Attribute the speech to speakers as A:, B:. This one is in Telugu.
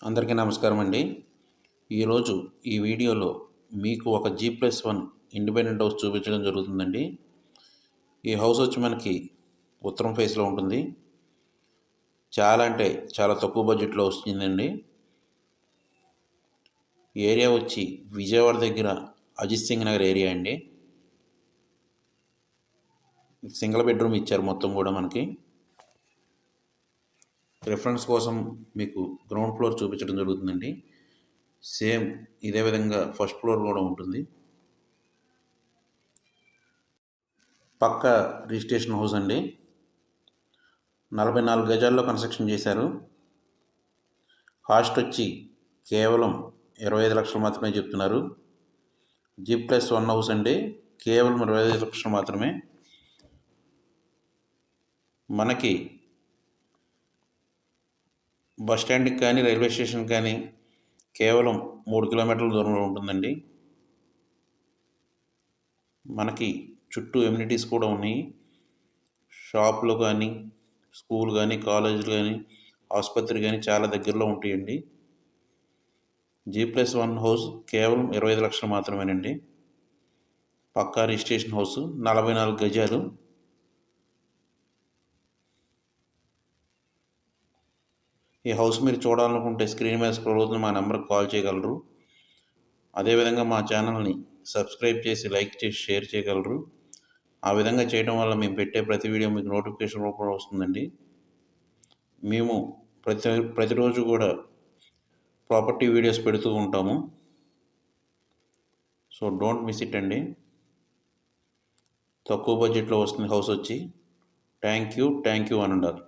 A: అందరికీ నమస్కారం అండి. ఈరోజు ఈ వీడియోలో మీకు ఒక G+1 ఇండిపెండెంట్ హౌస్ చూపించడం జరుగుతుందండి. ఈ హౌస్ వచ్చి మనకి ఉత్తరం ఫేస్‌లో ఉంటుంది. చాలా అంటే చాలా తక్కువ బడ్జెట్‌లో వస్తుందండి. ఏరియా వచ్చి విజయవాడ దగ్గర అజిత్ సింగ్ నగర్ ఏరియా అండి. సింగిల్ బెడ్రూమ్ ఇచ్చారు మొత్తం కూడా మనకి. రిఫరెన్స్ కోసం మీకు గ్రౌండ్ ఫ్లోర్ చూపించడం జరుగుతుందండి. సేమ్ ఇదే విధంగా ఫస్ట్ ఫ్లోర్ కూడా ఉంటుంది. పక్కా రిజిస్ట్రేషన్ హౌస్ అండి. 44 గజాల్లో కన్స్ట్రక్షన్ చేశారు. కాస్ట్ వచ్చి కేవలం 25 లక్షలు మాత్రమే చెప్తున్నారు. G+1 హౌస్ అండి, కేవలం 25 లక్షలు మాత్రమే. మనకి బస్ స్టాండ్కి కానీ రైల్వే స్టేషన్ కానీ కేవలం 3 కిలోమీటర్ల దూరంలో ఉంటుందండి. మనకి చుట్టూ ఎమ్యూనిటీస్ కూడా ఉన్నాయి. షాపులు కానీ, స్కూల్ కానీ, కాలేజీలు కానీ, ఆసుపత్రి కానీ చాలా దగ్గరలో ఉంటాయండి. G+1 హౌస్ కేవలం 25 లక్షలు మాత్రమేనండి. పక్కా రిజిస్ట్రేషన్ హౌస్, 44 గజాలు. ఈ హౌస్ మీరు చూడాలనుకుంటే స్క్రీన్ మీద స్క్రోల్ అవుతున్న మా నెంబర్కి కాల్ చేయగలరు. అదేవిధంగా మా ఛానల్ని సబ్స్క్రైబ్ చేసి, లైక్ చేసి, షేర్ చేయగలరు. ఆ విధంగా చేయడం వల్ల మేము పెట్టే ప్రతి వీడియో మీకు నోటిఫికేషన్ రూపంలో వస్తుందండి. మేము ప్రతిరోజు కూడా ప్రాపర్టీ వీడియోస్ పెడుతూ ఉంటాము. సో డోంట్ మిస్ ఇట్ అండి. తక్కువ బడ్జెట్లో వస్తుంది హౌస్ వచ్చి. Thank you one and all.